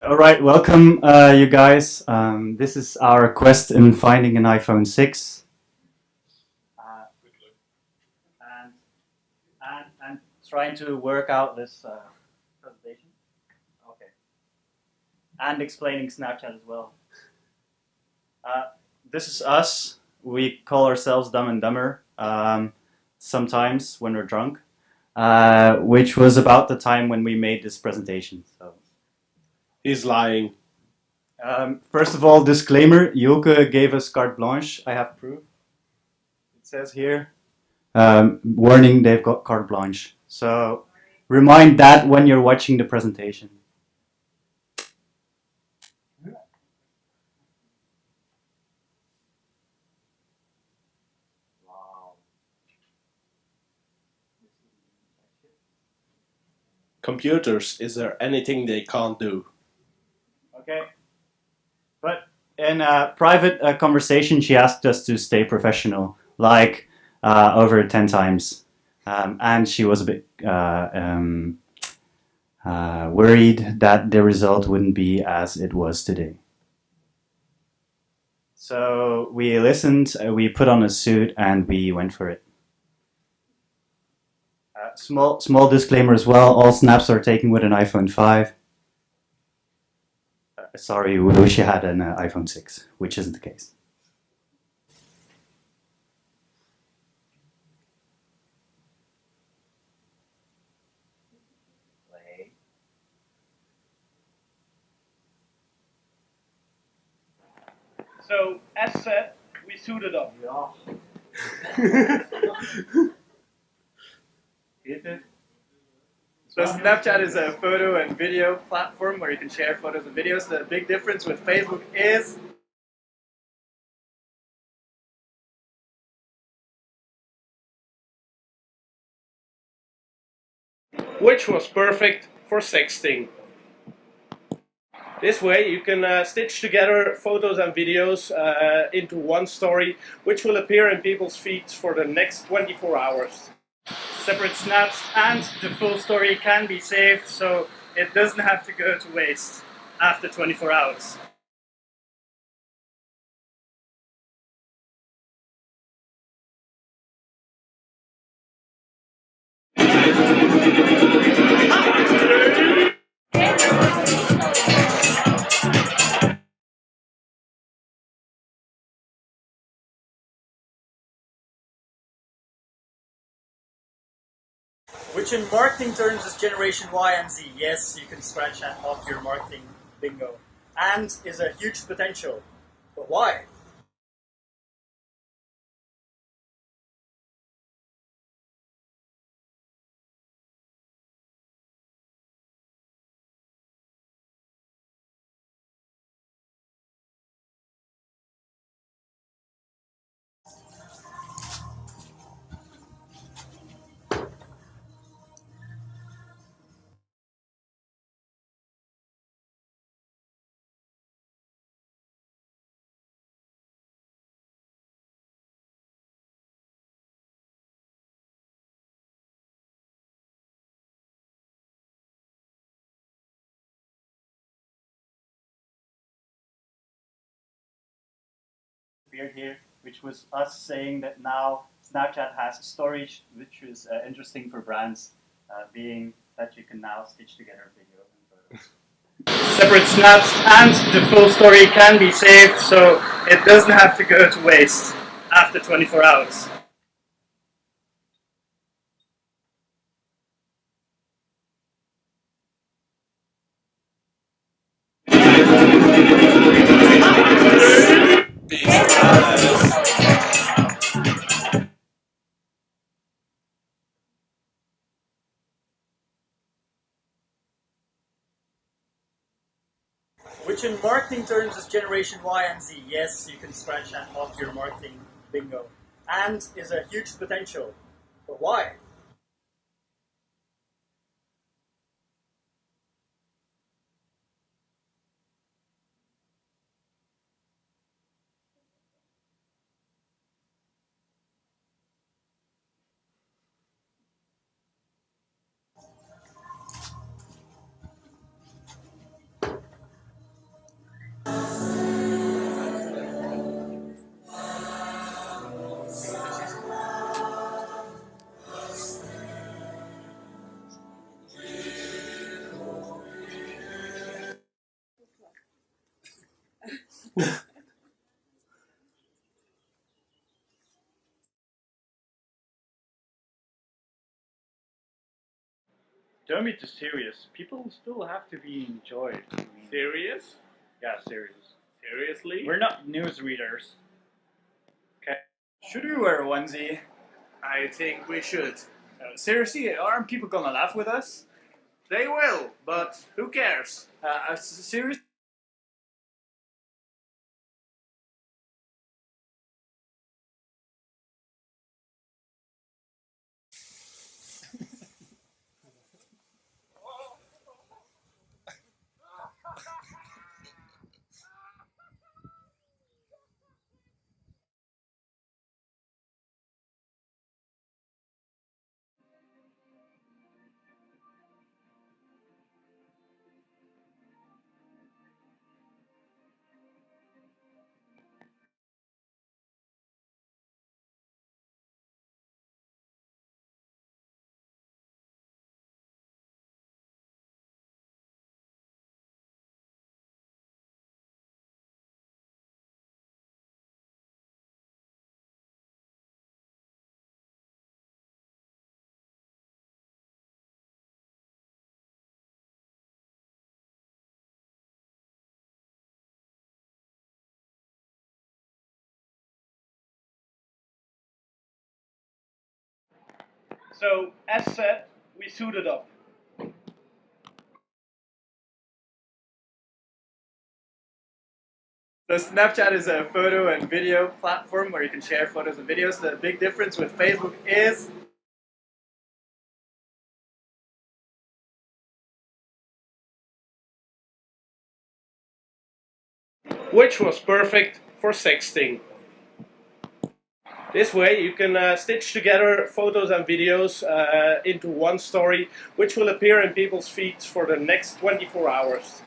All right, welcome, you guys. This is our quest in finding an iPhone 6. And, and trying to work out this presentation. Okay. And explaining Snapchat as well. This is us. We call ourselves Dumb and Dumber sometimes when we're drunk, which was about the time when we made this presentation. So. He's lying. First of all, disclaimer, Jochem gave us carte blanche. I have proof. It says here, warning, they've got carte blanche. So remind that when you're watching the presentation. Computers, is there anything they can't do? Okay. But in a private conversation, she asked us to stay professional, like over 10 times. And she was a bit worried that the result wouldn't be as it was today. So we listened, we put on a suit, and we went for it. Small disclaimer as well, all snaps are taken with an iPhone 5. Sorry, we wish you had an iPhone 6, which isn't the case. So, as said, we suited up. So Snapchat is a photo and video platform where you can share photos and videos. The big difference with Facebook is which was perfect for sexting. This way you can stitch together photos and videos into one story, which will appear in people's feeds for the next 24 hours. Separate snaps and the full story can be saved, so it doesn't have to go to waste after 24 hours. Which in marketing terms is Generation Y and Z. Yes, you can scratch that off your marketing bingo. And is a huge potential. But why? Here, which was us saying that now Snapchat has storage, which is interesting for brands, being that you can now stitch together video and photos. Separate snaps and the full story can be saved, so it doesn't have to go to waste after 24 hours. Which in marketing terms is Generation Y and Z. Yes, you can scratch that off your marketing bingo. And is a huge potential. But why? Don't be too serious. People still have to be enjoyed. Serious? Yeah, serious. Seriously? We're not news readers. Okay. Should we wear a onesie? I think we should. Seriously, aren't people gonna laugh with us? They will, but who cares? Seriously? So, as said, we suited up. So Snapchat is a photo and video platform where you can share photos and videos. The big difference with Facebook is Which was perfect for sexting. This way you can stitch together photos and videos into one story, which will appear in people's feeds for the next 24 hours.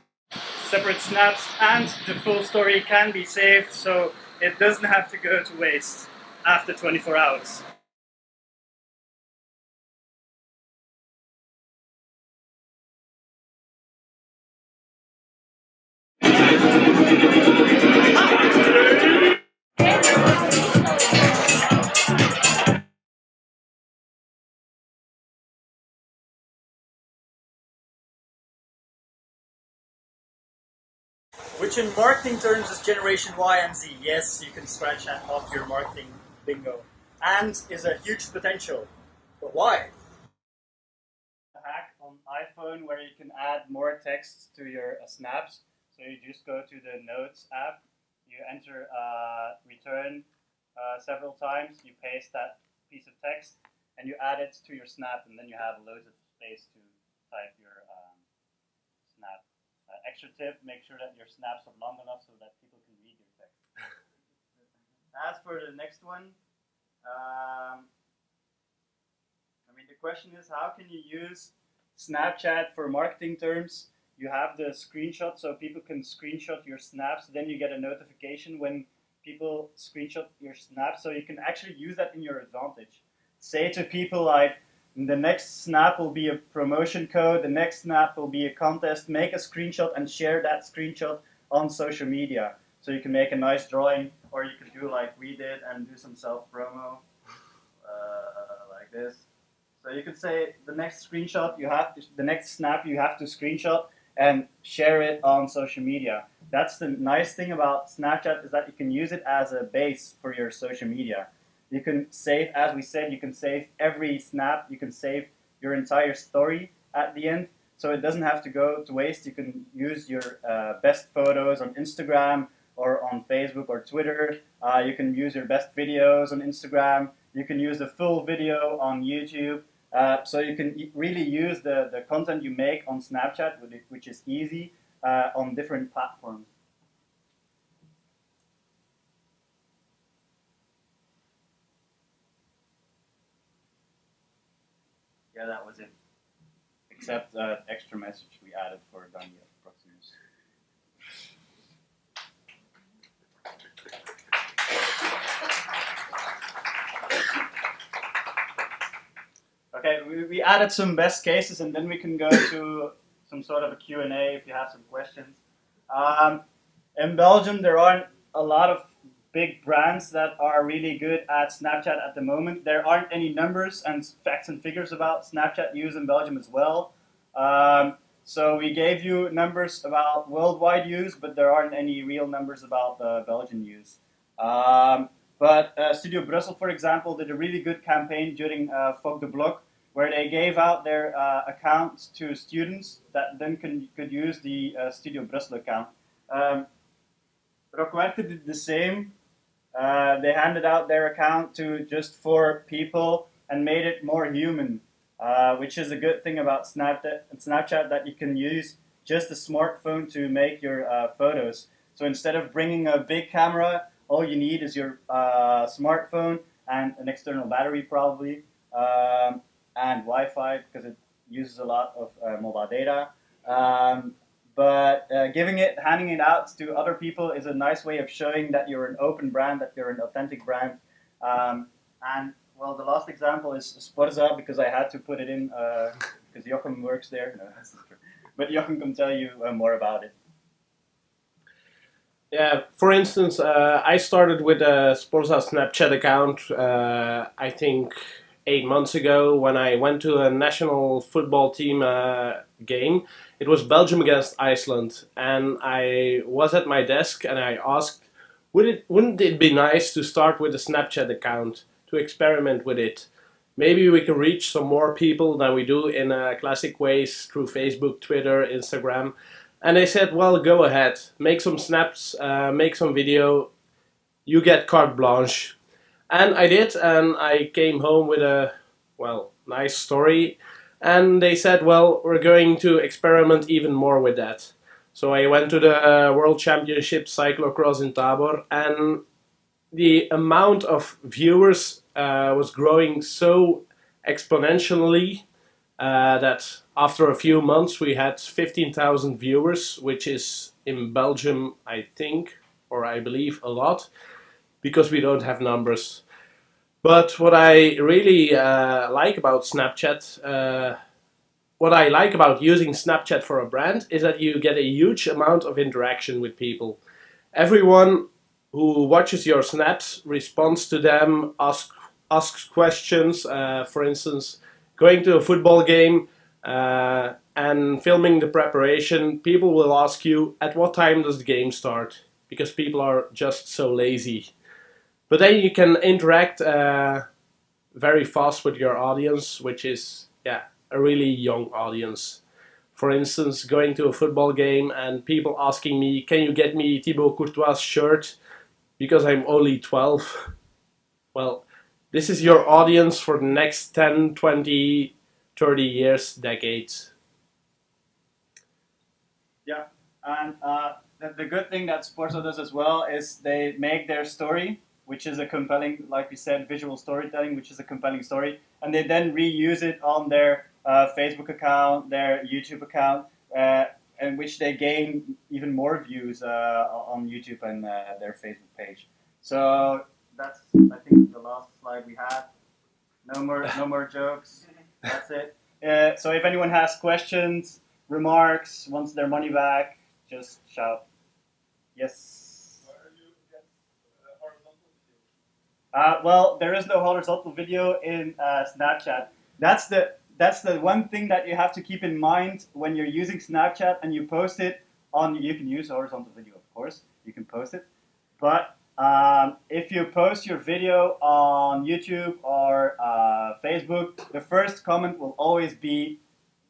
separate snaps, and the full story can be saved, so it doesn't have to go to waste after 24 hours. Which in marketing terms is Generation Y and Z. Yes, you can scratch that off your marketing bingo. And is a huge potential. But why? A hack on iPhone where you can add more text to your snaps. So you just go to the Notes app, you enter return several times, you paste that piece of text, and you add it to your snap, and then you have loads of space to type your snap. Extra tip, make sure that your snaps are long enough so that people can read your text. As for the next one, I mean, the question is, how can you use Snapchat for marketing terms? You have the screenshot, so people can screenshot your snaps. Then you get a notification when people screenshot your snaps, so you can actually use that in your advantage. Say to people like, the next snap will be a promotion code, the next snap will be a contest. Make a screenshot and share that screenshot on social media. So you can make a nice drawing, or you can do like we did and do some self-promo, like this. So you could say the next screenshot you have to, the next snap you have to screenshot and share it on social media. That's the nice thing about Snapchat, is that you can use it as a base for your social media. You can save, as we said, you can save every snap, you can save your entire story at the end, so it doesn't have to go to waste. You can use your best photos on Instagram or on Facebook or Twitter. You can use your best videos on Instagram. You can use the full video on YouTube. So you can really use the content you make on Snapchat, which is easy, on different platforms. Yeah, that was it. Except extra message we added for dummy Proximus. Okay, we added some best cases, and then we can go to some sort of a Q&A if you have some questions. In Belgium, there aren't a lot of big brands that are really good at Snapchat at the moment. There aren't any numbers and facts and figures about Snapchat use in Belgium as well. So we gave you numbers about worldwide use, but there aren't any real numbers about Belgian use. But Studio Brussels, for example, did a really good campaign during Fuck the Block, where they gave out their accounts to students that then could use the Studio Brussels account. Rockwerke did the same. They handed out their account to just 4 people and made it more human, which is a good thing about Snapchat, that you can use just a smartphone to make your photos. So instead of bringing a big camera, all you need is your smartphone and an external battery probably, and Wi-Fi because it uses a lot of mobile data. But handing it out to other people is a nice way of showing that you're an open brand, that you're an authentic brand. And well, the last example is Sporza, because I had to put it in because Jochem works there. No, that's not true. But Jochem can tell you more about it. Yeah, for instance, I started with a Sporza Snapchat account, I think 8 months ago, when I went to a national football team game. It was Belgium against Iceland, and I was at my desk and I asked, wouldn't it be nice to start with a Snapchat account, to experiment with it? Maybe we can reach some more people than we do in classic ways through Facebook, Twitter, Instagram. And they said, well, go ahead, make some snaps, make some video, you get carte blanche. And I did, and I came home with a, well, nice story. And they said, well, we're going to experiment even more with that. So I went to the World Championship cyclocross in Tabor, and the amount of viewers was growing so exponentially that after a few months we had 15,000 viewers, which is in Belgium, I think, or I believe, a lot, because we don't have numbers. But what I really like about Snapchat, what I like about using Snapchat for a brand, is that you get a huge amount of interaction with people. Everyone who watches your snaps responds to them, asks questions. For instance, going to a football game and filming the preparation, people will ask you, at what time does the game start? Because people are just so lazy. But then you can interact very fast with your audience, which is, yeah, a really young audience. For instance, going to a football game and people asking me, can you get me Thibaut Courtois' shirt? Because I'm only 12. Well, this is your audience for the next 10, 20, 30 years, decades. Yeah, and the good thing that Sporza does as well is they make their story, which is a compelling, like we said, visual storytelling, which is a compelling story, and they then reuse it on their Facebook account, their YouTube account, in which they gain even more views on YouTube and their Facebook page. So that's, I think, the last slide we had. No more jokes. That's it. So if anyone has questions, remarks, wants their money back, just shout. Yes. Well, there is no horizontal video in Snapchat. That's the one thing that you have to keep in mind when you're using Snapchat and you post it on. You can use horizontal video, of course. You can post it, but if you post your video on YouTube or Facebook, the first comment will always be,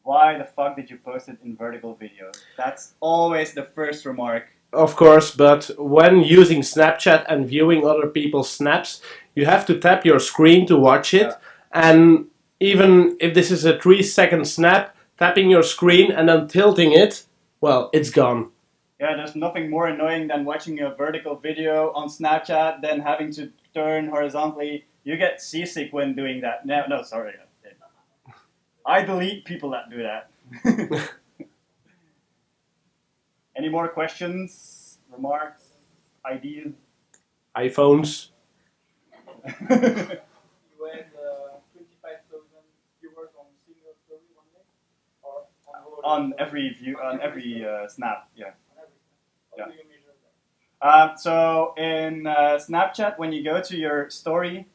"Why the fuck did you post it in vertical video?" That's always the first remark. Of course, but when using Snapchat and viewing other people's snaps, you have to tap your screen to watch it. Yeah. And even if this is a 3-second snap, tapping your screen and then tilting it, well, it's gone. Yeah, there's nothing more annoying than watching a vertical video on Snapchat, then having to turn horizontally. You get seasick when doing that. No, sorry. I delete people that do that. Any more questions, remarks, ideas? iPhones. You had 25,000 viewers on single story one day, or on every view, on every snap, yeah. on every snap. How Yeah. do you measure that? So in Snapchat, when you go to your story,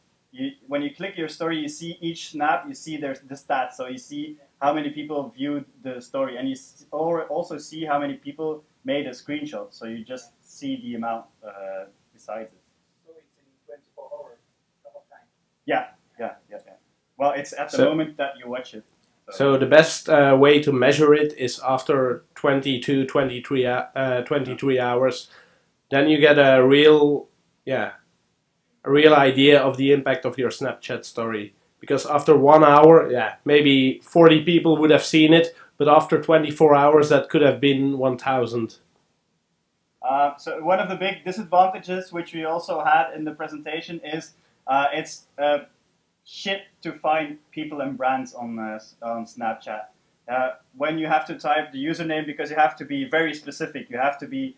when you click your story, you see each snap, you see there's the stats. So you see how many people viewed the story, and you also see how many people made a screenshot. So you just see the amount besides it. So it's in 24 hours of time. Yeah. Well, it's at the So- moment that you watch it. So the best way to measure it is after 22, 23 hours. Then you get a real idea of the impact of your Snapchat story. Because after 1 hour, maybe 40 people would have seen it, but after 24 hours, that could have been 1,000. So one of the big disadvantages, which we also had in the presentation, is it's shit to find people and brands on Snapchat. When you have to type the username, because you have to be very specific, you have to be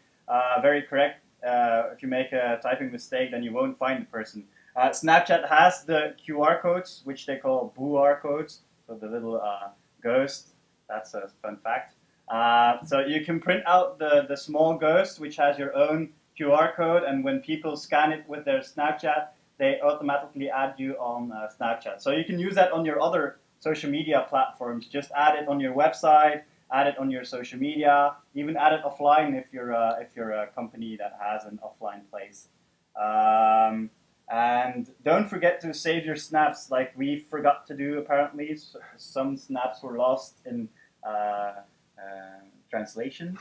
very correct. If you make a typing mistake, then you won't find the person. Snapchat has the QR codes, which they call BUR codes, so the little ghost. That's a fun fact. So you can print out the small ghost, which has your own QR code, and when people scan it with their Snapchat, they automatically add you on Snapchat. So you can use that on your other social media platforms. Just add it on your website, add it on your social media, even add it offline if you're a company that has an offline place. And don't forget to save your snaps, like we forgot to do apparently. Some snaps were lost in translation.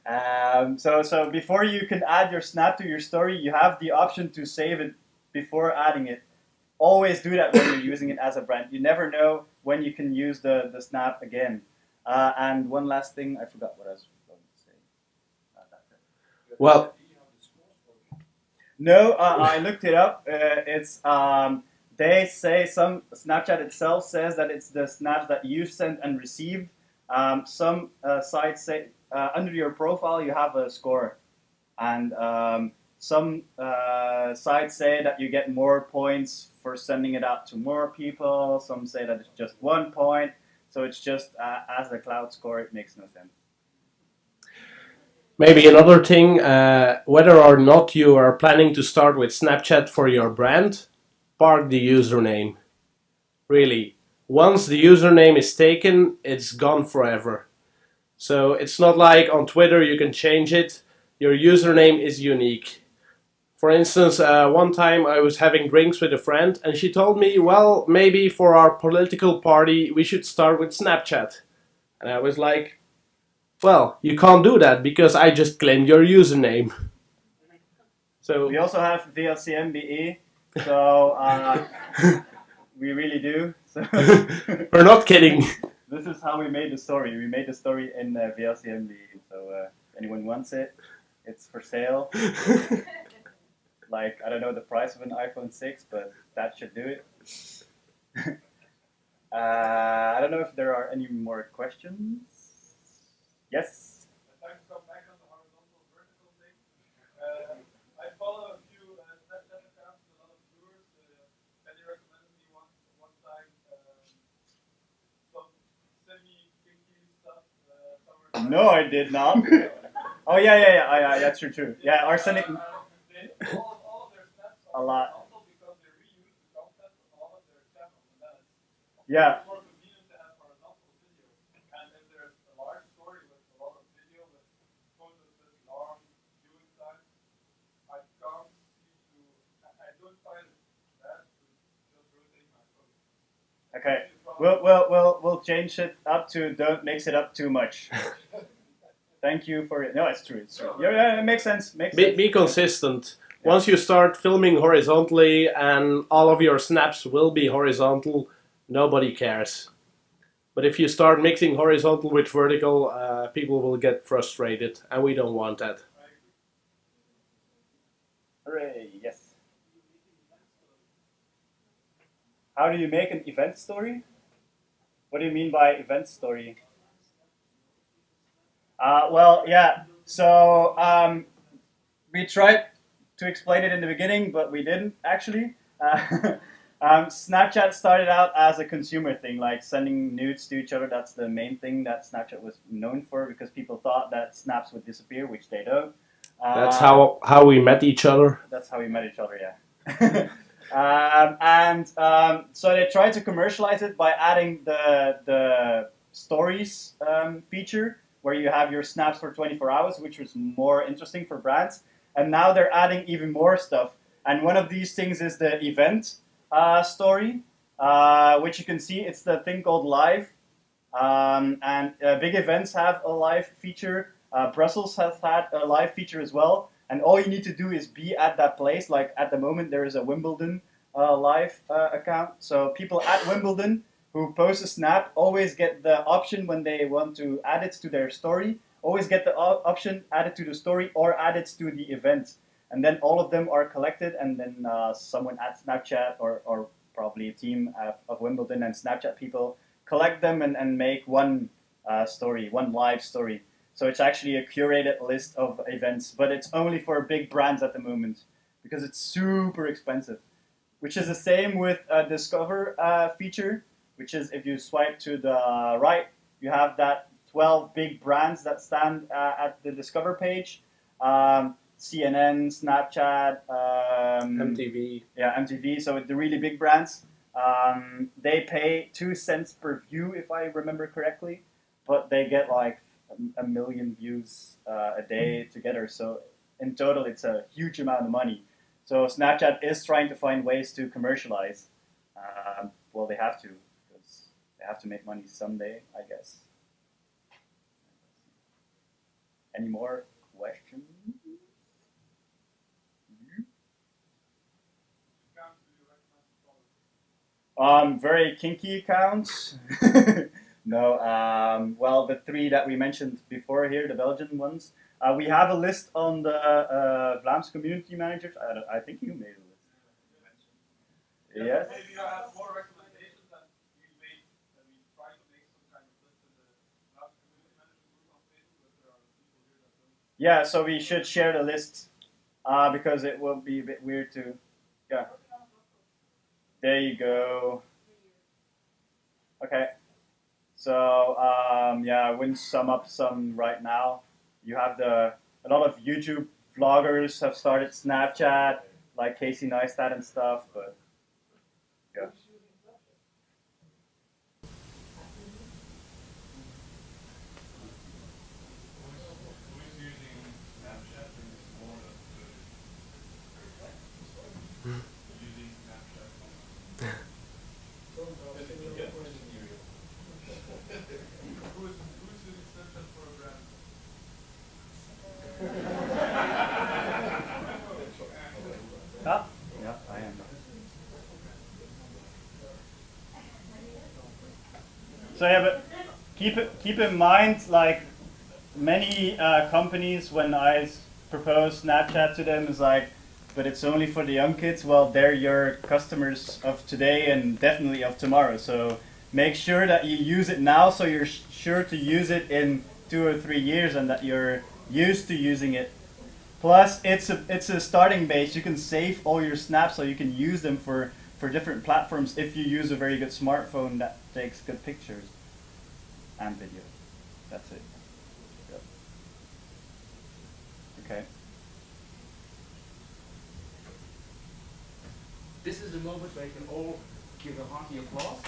So before you can add your snap to your story, you have the option to save it before adding it. Always do that when you're using it as a brand. You never know when you can use the snap again. And one last thing, I forgot what I was going to say. Well, No, I looked it up. It's they say Snapchat itself says that it's the snaps that you sent and received. Some sites say under your profile you have a score, and some sites say that you get more points for sending it out to more people. Some say that it's just 1 point. So it's just as a cloud score, it makes no sense. maybe another thing, whether or not you are planning to start with Snapchat for your brand, park the username. Really. Once the username is taken, it's gone forever. So it's not like on Twitter you can change it. Your username is unique. For instance, one time I was having drinks with a friend and she told me, well, maybe for our political party we should start with Snapchat. And I was like, well, you can't do that because I just claimed your username. So We also have VLCM BE, so we really do. So we're not kidding. this is how we made the story. We made the story in VLCM BE. So if anyone wants it, it's for sale. Like, I don't know the price of an iPhone 6, but that should do it. I don't know if there are any more questions. Yes? I'd like to come back on the horizontal vertical thing. I follow a few Snapchat accounts with a lot of viewers. Benny recommended me one time some semi-kinky stuff. No, I did not. Oh, yeah, true. Yeah, arsenic. All of their snaps A lot. also because they reuse the content on all of their channels. And then it's Yeah. more convenient to have horizontal video. And if there's a large story with a lot of video with photos with long viewing time, I can't seem to. I don't find it bad to just rotate my phone. Okay. We'll change it up to don't mix it up too much. Thank you for it. No, it's true. Yeah, it makes sense. Be consistent. Once you start filming horizontally and all of your snaps will be horizontal, nobody cares. But if you start mixing horizontal with vertical, people will get frustrated, and we don't want that. Hooray, yes. How do you make an event story? What do you mean by event story? Well, yeah. So we tried to explain it in the beginning, but we didn't actually. Snapchat started out as a consumer thing, like sending nudes to each other. That's the main thing that Snapchat was known for, because people thought that snaps would disappear, which they don't. That's how we met each other. That's how we met each other, yeah. So they tried to commercialize it by adding the stories feature, where you have your snaps for 24 hours, which was more interesting for brands. And now they're adding even more stuff. And one of these things is the event story, which you can see. It's the thing called live. Big events have a live feature. Brussels has had a live feature as well. And all you need to do is be at that place. Like at the moment, there is a Wimbledon live account. So people at Wimbledon who post a snap always get the option when they want to add it to their story. Always get the option add it to the story or add it to the event. And then all of them are collected, and then someone at Snapchat or probably a team of Wimbledon and Snapchat people collect them and make one story, one live story. So it's actually a curated list of events, but it's only for big brands at the moment because it's super expensive. Which is the same with a Discover feature, which is if you swipe to the right, you have that 12 big brands that stand at the Discover page. CNN, Snapchat, MTV. Yeah, MTV. So the really big brands. They pay 2 cents per view, if I remember correctly, but they get like a million views a day together. So in total, it's a huge amount of money. So Snapchat is trying to find ways to commercialize. Well, they have to, because they have to make money someday, I guess. Any more questions? Very kinky accounts. No, well, the 3 that we mentioned before here, the Belgian ones. We have a list on the Vlaams community managers. I think you made a list. Yes. Maybe you have more recommendations that we made, that we try to make some kind of list in the last community manager group on Facebook, but there are people here that don't. Yeah, so we should share the list because it will be a bit weird to. Yeah. There you go. Okay. So yeah, I wouldn't sum up some right now. You have a lot of YouTube vloggers have started Snapchat, like Casey Neistat and stuff, but yeah. Who's using Snapchat and it's more of using Snapchat? Who's using Snapchat for a brand? Ah, yeah, I am. So yeah, but keep in mind, like many companies, when I propose Snapchat to them, is like, but it's only for the young kids. Well, they're your customers of today and definitely of tomorrow. So make sure that you use it now, so you're sure to use it in 2 or 3 years, and that you're used to using it. Plus, it's a starting base. You can save all your snaps, so you can use them for different platforms if you use a very good smartphone that takes good pictures and video. That's it. Yep. Okay. This is the moment where you can all give a hearty applause.